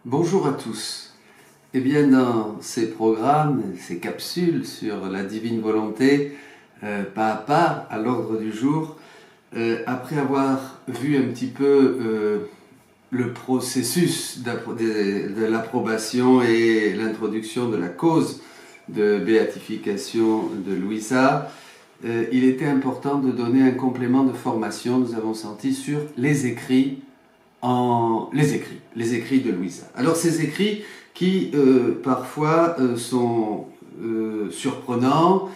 Bonjour à tous. Eh bien, dans ces programmes, ces capsules sur la divine volonté, pas à pas, à l'ordre du jour, après avoir vu un petit peu le processus de l'approbation et l'introduction de la cause de béatification de Louisa, il était important de donner un complément de formation, nous avons senti, sur les écrits de Louisa. Alors ces écrits qui parfois sont surprenants,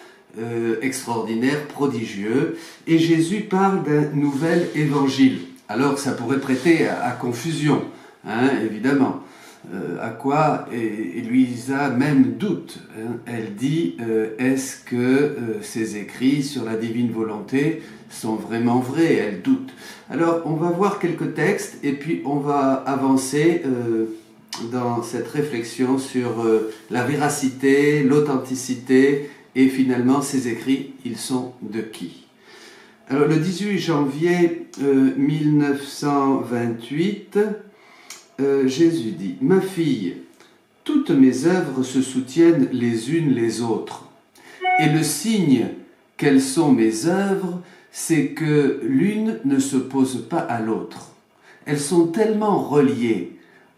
extraordinaires, prodigieux, et Jésus parle d'un nouvel évangile. Alors ça pourrait prêter à confusion, évidemment. À quoi et Louisa même doute. Elle dit est-ce que ces écrits sur la divine volonté sont vraiment vrais? Elle doute. Alors on va voir quelques textes et puis on va avancer dans cette réflexion sur la véracité, l'authenticité et finalement ces écrits, ils sont de qui? Alors le 18 janvier 1928, Jésus dit « Ma fille, toutes mes œuvres se soutiennent les unes les autres. Et le signe qu'elles sont mes œuvres, c'est que l'une ne s'oppose pas à l'autre. Elles sont tellement reliées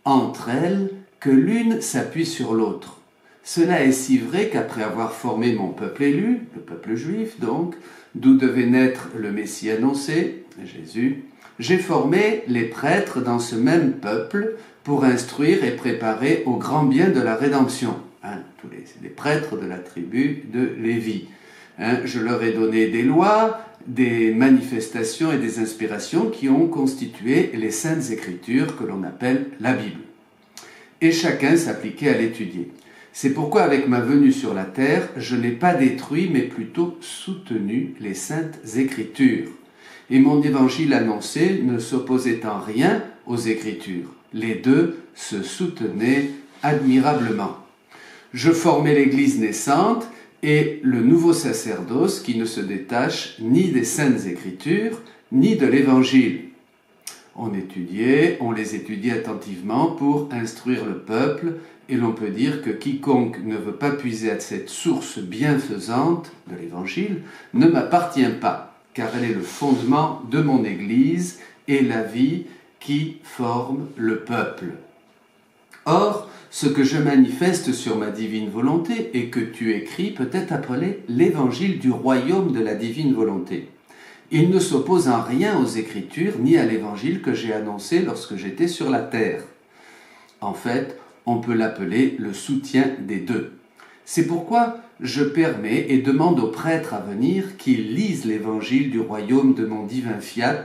entre elles que l'une s'appuie sur l'autre. Cela est si vrai qu'après avoir formé mon peuple élu, le peuple juif donc, d'où devait naître le Messie annoncé, Jésus, j'ai formé les prêtres dans ce même peuple pour instruire et préparer au grand bien de la rédemption. Tous les prêtres de la tribu de Lévi. Je leur ai donné des lois, des manifestations et des inspirations qui ont constitué les saintes écritures que l'on appelle la Bible. Et chacun s'appliquait à l'étudier. C'est pourquoi avec ma venue sur la terre, je n'ai pas détruit mais plutôt soutenu les saintes écritures. Et mon évangile annoncé ne s'opposait en rien aux Écritures. Les deux se soutenaient admirablement. Je formais l'Église naissante et le nouveau sacerdoce qui ne se détache ni des Saintes Écritures, ni de l'Évangile. On les étudiait attentivement pour instruire le peuple, et l'on peut dire que quiconque ne veut pas puiser à cette source bienfaisante de l'Évangile ne m'appartient pas, car elle est le fondement de mon Église et la vie qui forme le peuple. Or, ce que je manifeste sur ma divine volonté et que tu écris peut être appelé l'évangile du royaume de la divine volonté. Il ne s'oppose en rien aux Écritures ni à l'évangile que j'ai annoncé lorsque j'étais sur la terre. En fait, on peut l'appeler le soutien des deux. C'est pourquoi je permets et demande aux prêtres à venir qu'ils lisent l'évangile du royaume de mon divin fiat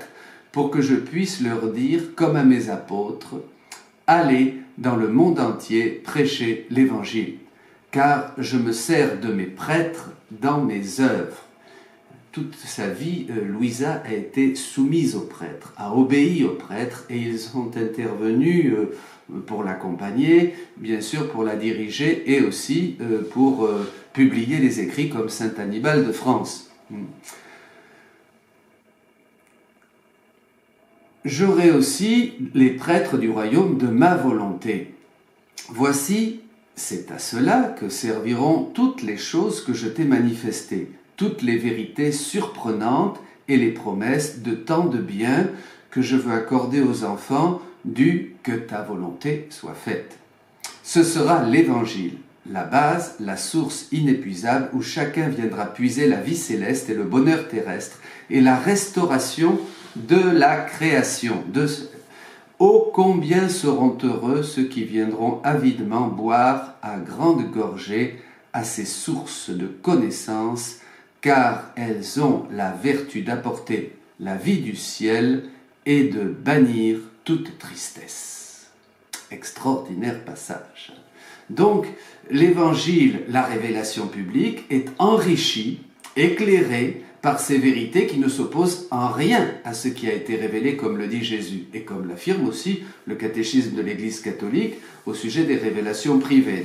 pour que je puisse leur dire, comme à mes apôtres, « Allez dans le monde entier prêcher l'évangile, car je me sers de mes prêtres dans mes œuvres. » Toute sa vie, Louisa a été soumise aux prêtres, a obéi aux prêtres, et ils sont intervenus pour l'accompagner, bien sûr pour la diriger, et aussi pour publier les écrits comme Saint Hannibal de France. J'aurai aussi les prêtres du royaume de ma volonté. Voici, c'est à cela que serviront toutes les choses que je t'ai manifestées, toutes les vérités surprenantes et les promesses de tant de bien que je veux accorder aux enfants du que ta volonté soit faite. Ce sera l'Évangile, la base, la source inépuisable où chacun viendra puiser la vie céleste et le bonheur terrestre et la restauration de la création. Ô combien seront heureux ceux qui viendront avidement boire à grande gorgée à ces sources de connaissance, car elles ont la vertu d'apporter la vie du ciel et de bannir toute tristesse. Extraordinaire passage. Donc, l'évangile, la révélation publique, est enrichi, éclairé par ces vérités qui ne s'opposent en rien à ce qui a été révélé, comme le dit Jésus, et comme l'affirme aussi le catéchisme de l'Église catholique au sujet des révélations privées,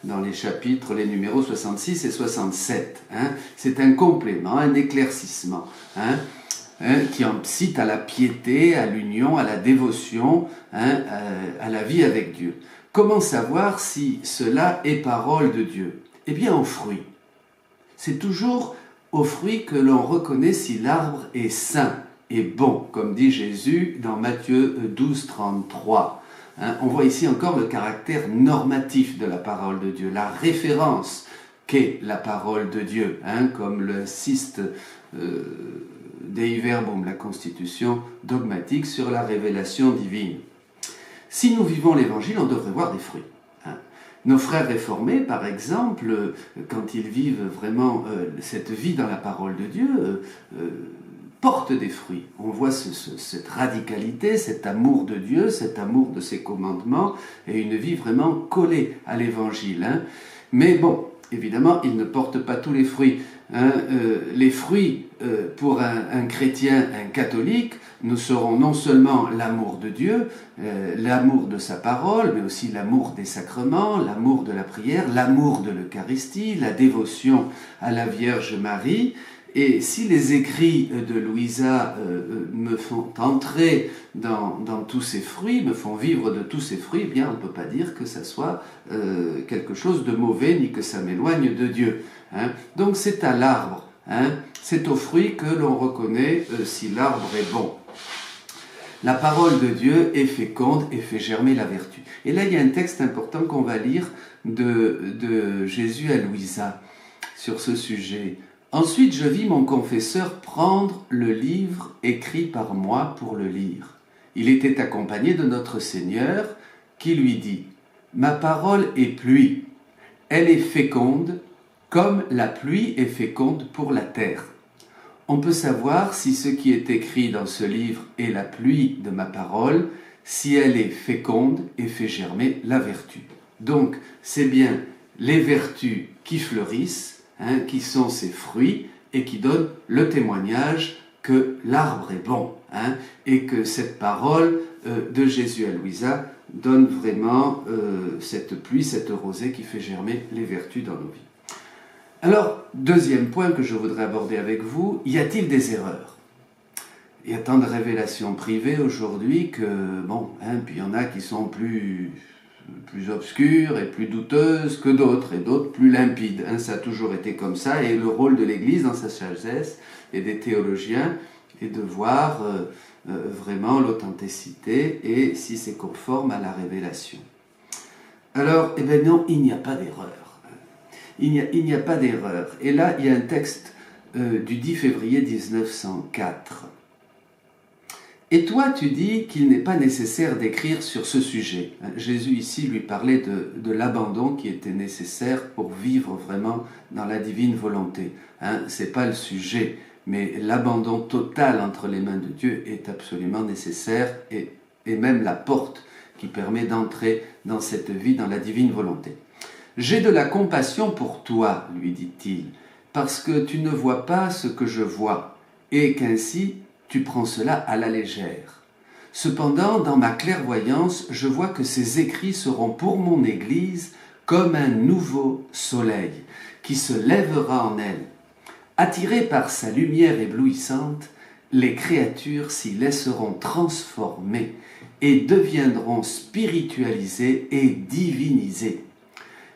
dans les chapitres, les numéros 66 et 67. C'est un complément, un éclaircissement. qui incite à la piété, à l'union, à la dévotion, à la vie avec Dieu. Comment savoir si cela est parole de Dieu? Eh bien, aux fruits. C'est toujours aux fruits que l'on reconnaît si l'arbre est sain et bon, comme dit Jésus dans Matthieu 12, 33. On voit ici encore le caractère normatif de la parole de Dieu, la référence qu'est la parole de Dieu, comme le ciste Dei Verbum, la constitution dogmatique sur la révélation divine. Si nous vivons l'Évangile, on devrait voir des fruits. Nos frères réformés, par exemple, quand ils vivent vraiment cette vie dans la parole de Dieu, portent des fruits. On voit cette radicalité, cet amour de Dieu, cet amour de ses commandements, et une vie vraiment collée à l'Évangile. Mais bon, évidemment, ils ne portent pas tous les fruits. Les fruits pour un chrétien, un catholique, nous serons non seulement l'amour de Dieu, l'amour de sa parole, mais aussi l'amour des sacrements, l'amour de la prière, l'amour de l'Eucharistie, la dévotion à la Vierge Marie. Et si les écrits de Louisa me font entrer dans tous ces fruits, me font vivre de tous ces fruits, eh bien on ne peut pas dire que ça soit quelque chose de mauvais, ni que ça m'éloigne de Dieu. Donc c'est à l'arbre, c'est aux fruits que l'on reconnaît si l'arbre est bon. La parole de Dieu est féconde et fait germer la vertu. Et là il y a un texte important qu'on va lire de Jésus à Louisa sur ce sujet. Ensuite, je vis mon confesseur prendre le livre écrit par moi pour le lire. Il était accompagné de notre Seigneur qui lui dit « Ma parole est pluie, elle est féconde comme la pluie est féconde pour la terre. » On peut savoir si ce qui est écrit dans ce livre est la pluie de ma parole, si elle est féconde et fait germer la vertu. Donc, c'est bien les vertus qui fleurissent, qui sont ces fruits et qui donnent le témoignage que l'arbre est bon, et que cette parole de Jésus à Louisa donne vraiment cette pluie, cette rosée qui fait germer les vertus dans nos vies. Alors, deuxième point que je voudrais aborder avec vous, y a-t-il des erreurs? Il y a tant de révélations privées aujourd'hui que, puis il y en a qui sont plus obscures et plus douteuses que d'autres, et d'autres plus limpides. Ça a toujours été comme ça, et le rôle de l'Église dans sa sagesse et des théologiens est de voir vraiment l'authenticité et si c'est conforme à la révélation. Alors, non, il n'y a pas d'erreur. Il n'y a pas d'erreur. Et là, il y a un texte du 10 février 1904. Et toi, tu dis qu'il n'est pas nécessaire d'écrire sur ce sujet. Jésus ici lui parlait de l'abandon qui était nécessaire pour vivre vraiment dans la divine volonté. C'est pas le sujet, mais l'abandon total entre les mains de Dieu est absolument nécessaire et même la porte qui permet d'entrer dans cette vie, dans la divine volonté. J'ai de la compassion pour toi, lui dit-il, parce que tu ne vois pas ce que je vois, et qu'ainsi tu prends cela à la légère. Cependant, dans ma clairvoyance, je vois que ces écrits seront pour mon Église comme un nouveau soleil qui se lèvera en elle. Attirées par sa lumière éblouissante, les créatures s'y laisseront transformer et deviendront spiritualisées et divinisées.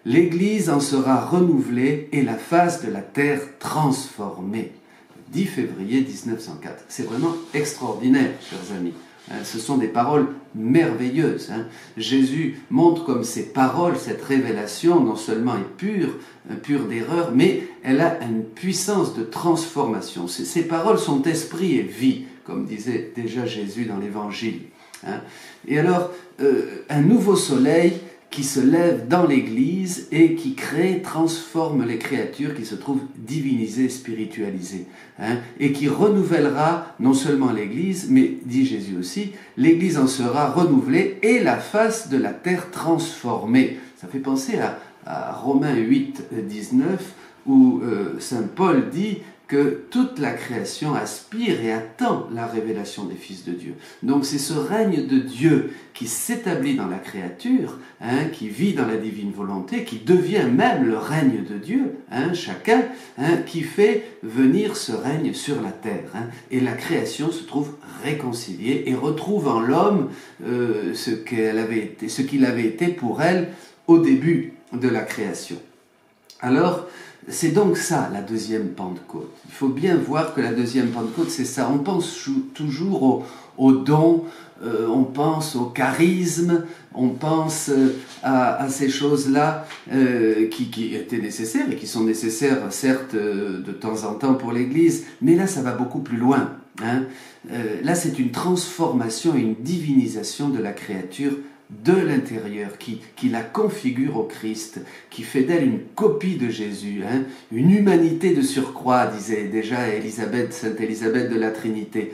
L'Église en sera renouvelée et la face de la terre transformée. 10 février 1904. C'est vraiment extraordinaire, chers amis. Ce sont des paroles merveilleuses. Jésus montre comme ces paroles, cette révélation, non seulement est pure d'erreur, mais elle a une puissance de transformation. Ces paroles sont esprit et vie, comme disait déjà Jésus dans l'Évangile. Et alors, un nouveau soleil qui se lève dans l'Église et qui transforme les créatures qui se trouvent divinisées, spiritualisées, et qui renouvellera non seulement l'Église, mais, dit Jésus aussi, l'Église en sera renouvelée et la face de la terre transformée. Ça fait penser à Romains 8, 19, où Saint Paul dit que toute la création aspire et attend la révélation des fils de Dieu. Donc c'est ce règne de Dieu qui s'établit dans la créature, qui vit dans la divine volonté, qui devient même le règne de Dieu, chacun, qui fait venir ce règne sur la terre. Et la création se trouve réconciliée et retrouve en l'homme ce qu'il avait été pour elle au début de la création. Alors, c'est donc ça, la deuxième Pentecôte. Il faut bien voir que la deuxième Pentecôte, c'est ça. On pense toujours aux dons, on pense au charisme, on pense à ces choses-là qui étaient nécessaires et qui sont nécessaires, certes, de temps en temps pour l'Église, mais là, ça va beaucoup plus loin. Là, c'est une transformation et une divinisation de la créature de l'intérieur, qui la configure au Christ, qui fait d'elle une copie de Jésus, une humanité de surcroît, disait déjà Sainte Élisabeth de la Trinité.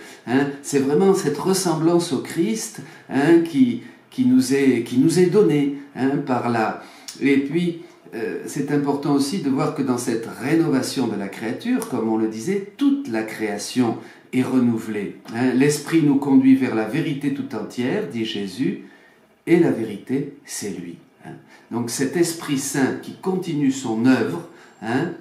C'est vraiment cette ressemblance au Christ qui nous est donnée par là. Et puis, c'est important aussi de voir que dans cette rénovation de la créature, comme on le disait, toute la création est renouvelée. L'Esprit nous conduit vers la vérité tout entière, dit Jésus, et la vérité, c'est lui. Donc cet Esprit Saint qui continue son œuvre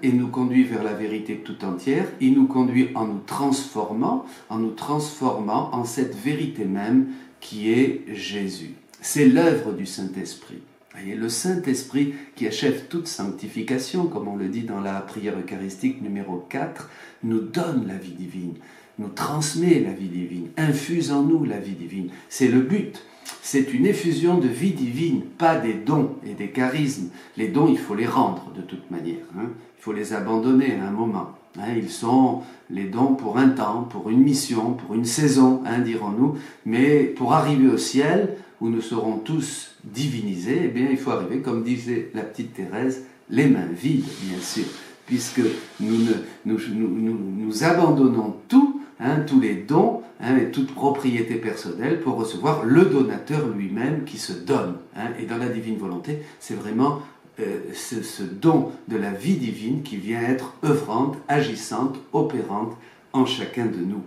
et nous conduit vers la vérité tout entière, il nous conduit en nous transformant en cette vérité même qui est Jésus. C'est l'œuvre du Saint-Esprit. Et le Saint-Esprit qui achève toute sanctification, comme on le dit dans la prière eucharistique numéro 4, nous donne la vie divine, nous transmet la vie divine, infuse en nous la vie divine. C'est le but. C'est une effusion de vie divine, pas des dons et des charismes. Les dons, il faut les rendre de toute manière. Il faut les abandonner à un moment. Ils sont les dons pour un temps, pour une mission, pour une saison, dirons-nous. Mais pour arriver au ciel, où nous serons tous divinisés, eh bien, il faut arriver, comme disait la petite Thérèse, les mains vides, bien sûr, puisque nous abandonnons tout, tous les dons et toute propriété personnelle pour recevoir le donateur lui-même qui se donne. Et dans la divine volonté, c'est vraiment ce don de la vie divine qui vient être œuvrante, agissante, opérante en chacun de nous.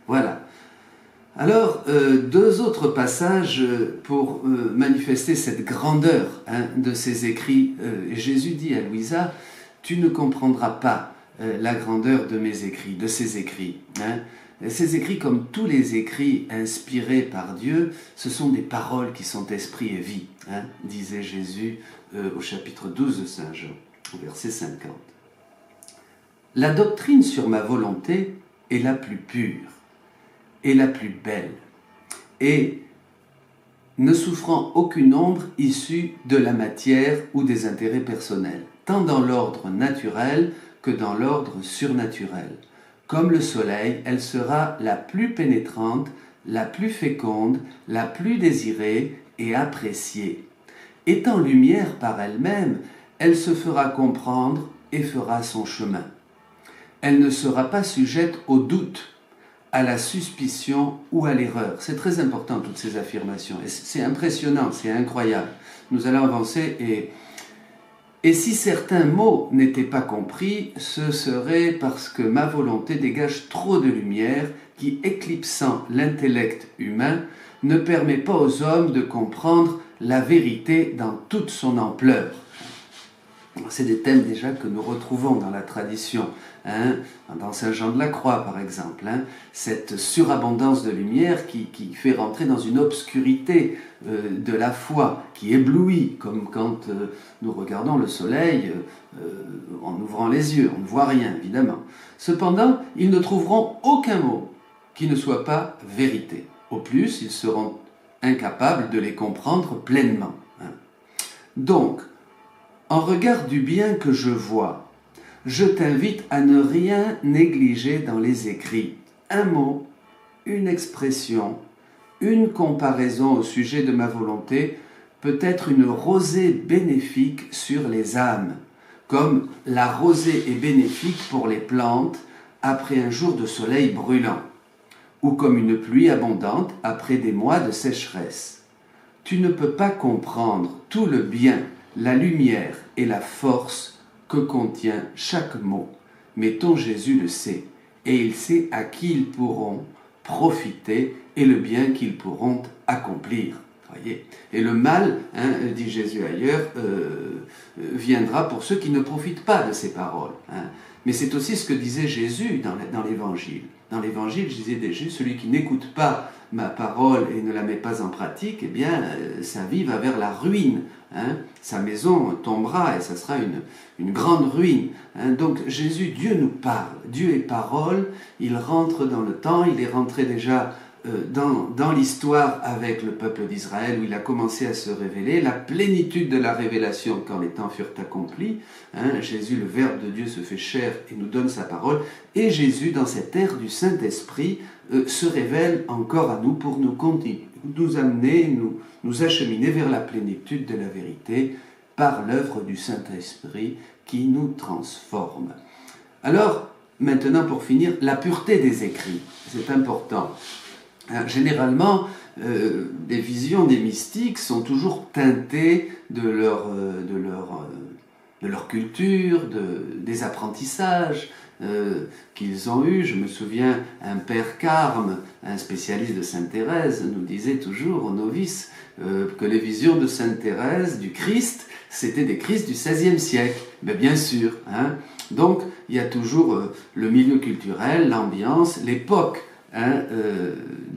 Voilà. Alors, deux autres passages pour manifester cette grandeur de ces écrits. Jésus dit à Louisa, « Tu ne comprendras pas la grandeur de mes écrits, de ces écrits. » Ces écrits, comme tous les écrits inspirés par Dieu, ce sont des paroles qui sont esprit et vie, disait Jésus au chapitre 12 de Saint Jean, au verset 50. La doctrine sur ma volonté est la plus pure et la plus belle, et ne souffrant aucune ombre issue de la matière ou des intérêts personnels, tant dans l'ordre naturel que dans l'ordre surnaturel. Comme le soleil, elle sera la plus pénétrante, la plus féconde, la plus désirée et appréciée. Étant lumière par elle-même, elle se fera comprendre et fera son chemin. Elle ne sera pas sujette au doute, à la suspicion ou à l'erreur. C'est très important, toutes ces affirmations. Et c'est impressionnant, c'est incroyable. Nous allons avancer et si certains mots n'étaient pas compris, ce serait parce que ma volonté dégage trop de lumière qui, éclipsant l'intellect humain, ne permet pas aux hommes de comprendre la vérité dans toute son ampleur. C'est des thèmes déjà que nous retrouvons dans la tradition, dans Saint Jean de la Croix par exemple, cette surabondance de lumière qui fait rentrer dans une obscurité de la foi, qui éblouit, comme quand nous regardons le soleil en ouvrant les yeux, on ne voit rien évidemment. Cependant, ils ne trouveront aucun mot qui ne soit pas vérité. Au plus, ils seront incapables de les comprendre pleinement. Donc, en regard du bien que je vois, je t'invite à ne rien négliger dans les écrits. Un mot, une expression, une comparaison au sujet de ma volonté peut être une rosée bénéfique sur les âmes, comme la rosée est bénéfique pour les plantes après un jour de soleil brûlant, ou comme une pluie abondante après des mois de sécheresse. Tu ne peux pas comprendre tout le bien, la lumière et la force que contient chaque mot, mais ton Jésus le sait, et il sait à qui ils pourront profiter et le bien qu'ils pourront accomplir. Voyez. Et le mal, dit Jésus ailleurs, viendra pour ceux qui ne profitent pas de ces paroles. Mais c'est aussi ce que disait Jésus dans l'Évangile. Dans l'Évangile, je disais déjà, celui qui n'écoute pas ma parole et ne la met pas en pratique, eh bien, sa vie va vers la ruine. Sa maison tombera et ça sera une grande ruine. Donc Jésus, Dieu nous parle. Dieu est parole, il rentre dans le temps, il est rentré déjà dans l'histoire avec le peuple d'Israël où il a commencé à se révéler, la plénitude de la révélation quand les temps furent accomplis. Jésus, le Verbe de Dieu, se fait chair et nous donne sa parole. Et Jésus, dans cette ère du Saint-Esprit, se révèle encore à nous pour nous amener, nous acheminer vers la plénitude de la vérité par l'œuvre du Saint-Esprit qui nous transforme. Alors, maintenant pour finir, la pureté des écrits, c'est important. Généralement, les visions des mystiques sont toujours teintées de leur culture, des apprentissages qu'ils ont eus. Je me souviens, un père Carme, un spécialiste de Sainte Thérèse, nous disait toujours aux novices que les visions de Sainte Thérèse, du Christ, c'était des Christ du XVIe siècle. Mais bien sûr. Donc, il y a toujours le milieu culturel, l'ambiance, l'époque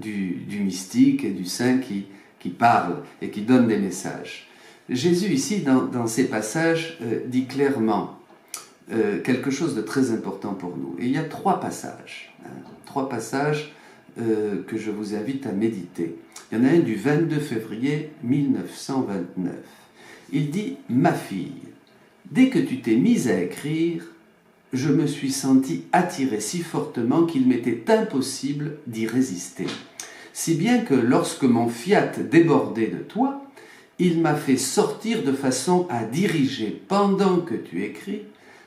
du mystique et du saint qui parle et qui donne des messages. Jésus ici, dans ces passages, dit clairement quelque chose de très important pour nous. Et il y a trois passages que je vous invite à méditer. Il y en a un du 22 février 1929. Il dit « Ma fille, dès que tu t'es mise à écrire, je me suis senti attiré si fortement qu'il m'était impossible d'y résister. Si bien que lorsque mon fiat débordait de toi, il m'a fait sortir de façon à diriger, pendant que tu écris,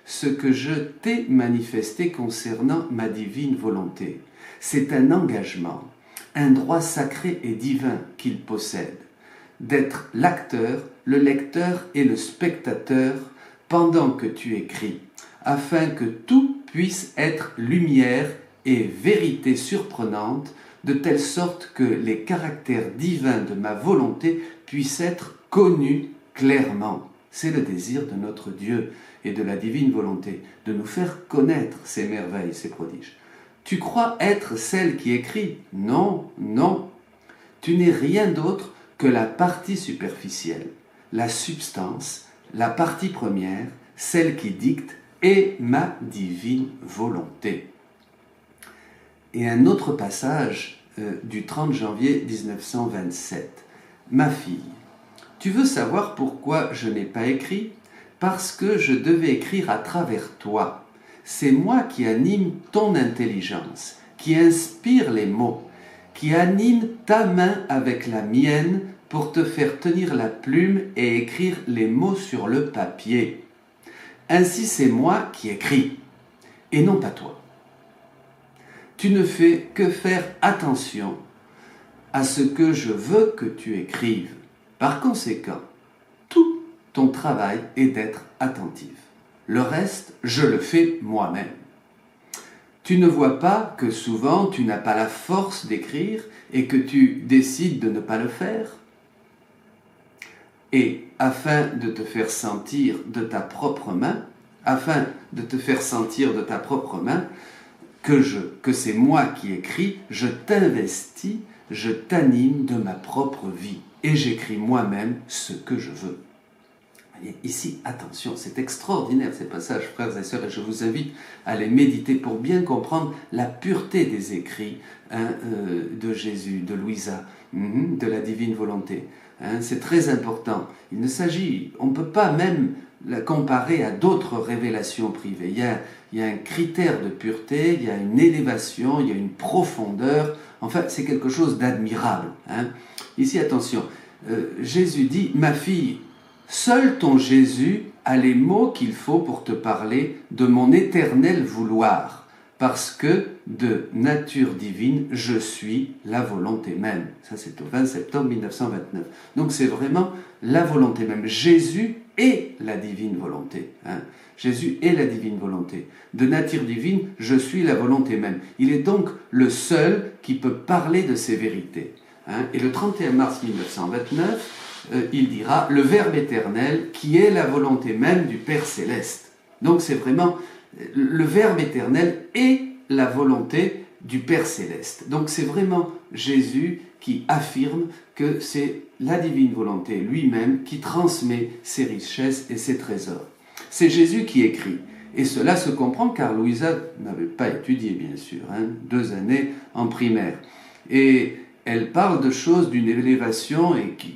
ce que je t'ai manifesté concernant ma divine volonté. C'est un engagement, un droit sacré et divin qu'il possède, d'être l'acteur, le lecteur et le spectateur pendant que tu écris, afin que tout puisse être lumière et vérité surprenante, de telle sorte que les caractères divins de ma volonté puissent être connus clairement. C'est le désir de notre Dieu et de la divine volonté, de nous faire connaître ces merveilles, ces prodiges. Tu crois être celle qui écrit? Non, non. Tu n'es rien d'autre que la partie superficielle, la substance, la partie première, celle qui dicte et ma divine volonté. Et un autre passage du 30 janvier 1927. Ma fille, tu veux savoir pourquoi je n'ai pas écrit? Parce que je devais écrire à travers toi. C'est moi qui anime ton intelligence, qui inspire les mots, qui anime ta main avec la mienne pour te faire tenir la plume et écrire les mots sur le papier. Ainsi c'est moi qui écris, et non pas toi. Tu ne fais que faire attention à ce que je veux que tu écrives. Par conséquent, tout ton travail est d'être attentif. Le reste, je le fais moi-même. Tu ne vois pas que souvent tu n'as pas la force d'écrire et que tu décides de ne pas le faire? Et afin de te faire sentir de ta propre main, que c'est moi qui écris, je t'investis, je t'anime de ma propre vie et j'écris moi-même ce que je veux. Et ici, attention, c'est extraordinaire ces passages, frères et sœurs, et je vous invite à les méditer pour bien comprendre la pureté des écrits de Jésus, de Louisa, de la divine volonté. C'est très important. On ne peut pas même la comparer à d'autres révélations privées. Il y a un critère de pureté, il y a une élévation, il y a une profondeur. Enfin, c'est quelque chose d'admirable. Ici, attention, Jésus dit « Ma fille, seul ton Jésus a les mots qu'il faut pour te parler de mon éternel vouloir, parce que de nature divine, je suis la volonté même. » Ça, c'est au 20 septembre 1929. Donc, c'est vraiment la volonté même. Jésus est la divine volonté. Jésus est la divine volonté. De nature divine, je suis la volonté même. Il est donc le seul qui peut parler de ces vérités. Et le 31 mars 1929, il dira « Le Verbe éternel qui est la volonté même du Père céleste ». Donc c'est vraiment le Verbe éternel est la volonté du Père céleste. Donc c'est vraiment Jésus qui affirme que c'est la divine volonté lui-même qui transmet ses richesses et ses trésors. C'est Jésus qui écrit. Et cela se comprend car Louisa n'avait pas étudié, bien sûr, 2 années en primaire. Et elle parle de choses d'une élévation, qui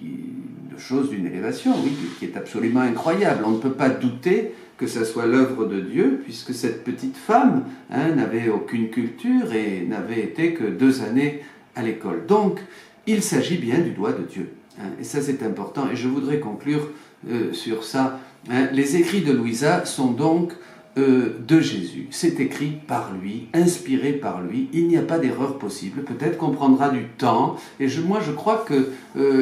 est absolument incroyable. On ne peut pas douter que ce soit l'œuvre de Dieu, puisque cette petite femme n'avait aucune culture et n'avait été que 2 années à l'école. Donc, il s'agit bien du doigt de Dieu. Et ça, c'est important. Et je voudrais conclure sur ça. Les écrits de Louisa sont donc de Jésus. C'est écrit par lui, inspiré par lui. Il n'y a pas d'erreur possible. Peut-être qu'on prendra du temps. Et moi, je crois que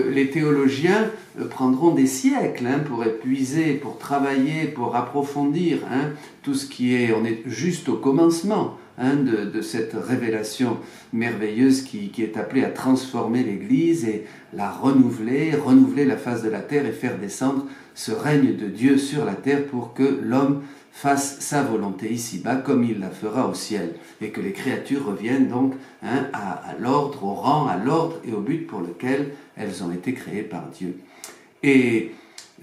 les théologiens prendront des siècles pour épuiser, pour travailler, pour approfondir tout ce qui est... On est juste au commencement de cette révélation merveilleuse qui est appelée à transformer l'Église et la renouveler la face de la terre et faire descendre ce règne de Dieu sur la terre pour que l'homme fasse sa volonté ici-bas comme il la fera au ciel et que les créatures reviennent donc à l'ordre, au rang, à l'ordre et au but pour lequel elles ont été créées par Dieu. Et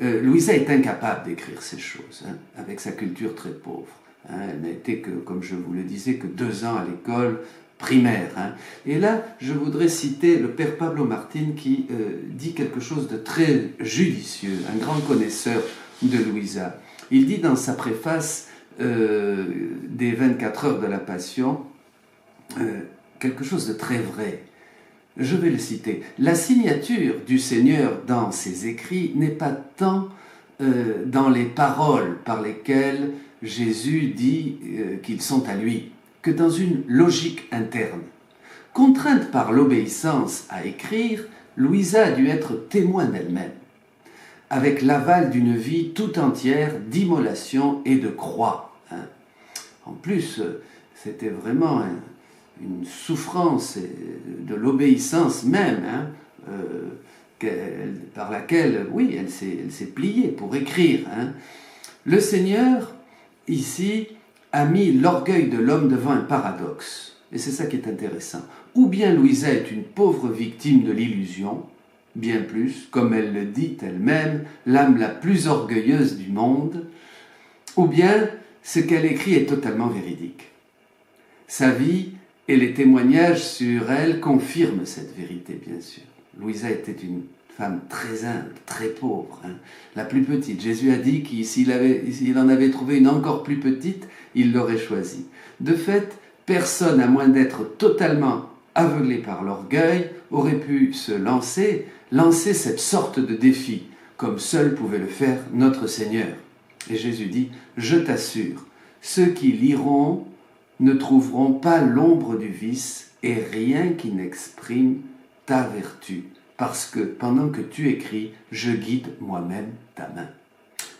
Louisa est incapable d'écrire ces choses avec sa culture très pauvre. Elle n'a été que, comme je vous le disais, que 2 ans à l'école primaire. Et là, je voudrais citer le père Pablo Martin qui dit quelque chose de très judicieux, un grand connaisseur de Louisa. Il dit dans sa préface des 24 heures de la Passion quelque chose de très vrai. Je vais le citer. La signature du Seigneur dans ses écrits n'est pas tant dans les paroles par lesquelles Jésus dit qu'ils sont à lui, que dans une logique interne. Contrainte par l'obéissance à écrire, Louisa a dû être témoin d'elle-même, avec l'aval d'une vie tout entière d'immolation et de croix. En plus, c'était vraiment une souffrance de l'obéissance même, par laquelle, oui, elle s'est pliée pour écrire. Le Seigneur, ici, a mis l'orgueil de l'homme devant un paradoxe. Et c'est ça qui est intéressant. Ou bien Louisa est une pauvre victime de l'illusion, bien plus, comme elle le dit elle-même, l'âme la plus orgueilleuse du monde, ou bien ce qu'elle écrit est totalement véridique. Sa vie et les témoignages sur elle confirment cette vérité, bien sûr. Louisa était une femme très humble, très pauvre, la plus petite. Jésus a dit que s'il en avait trouvé une encore plus petite, il l'aurait choisie. De fait, personne, à moins d'être totalement aveuglé par l'orgueil, aurait pu se lancer cette sorte de défi, comme seul pouvait le faire notre Seigneur. Et Jésus dit, « Je t'assure, ceux qui liront ne trouveront pas l'ombre du vice et rien qui n'exprime ta vertu, parce que pendant que tu écris, je guide moi-même ta main. »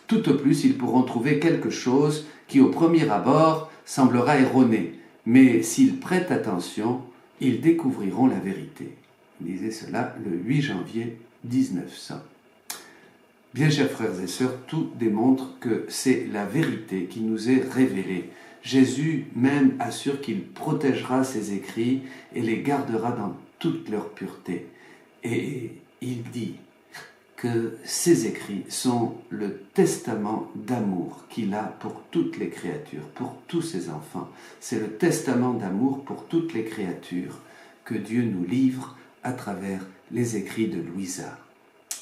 Tout au plus, ils pourront trouver quelque chose qui au premier abord semblera erroné, mais s'ils prêtent attention, ils découvriront la vérité. Il disait cela le 8 janvier 1900. Bien chers frères et sœurs, tout démontre que c'est la vérité qui nous est révélée. Jésus même assure qu'il protégera ses écrits et les gardera dans toute leur pureté. Et il dit que ces écrits sont le testament d'amour qu'il a pour toutes les créatures, pour tous ses enfants. C'est le testament d'amour pour toutes les créatures que Dieu nous livre à travers les écrits de Louisa.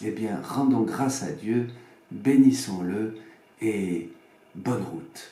Eh bien, rendons grâce à Dieu, bénissons-le et bonne route.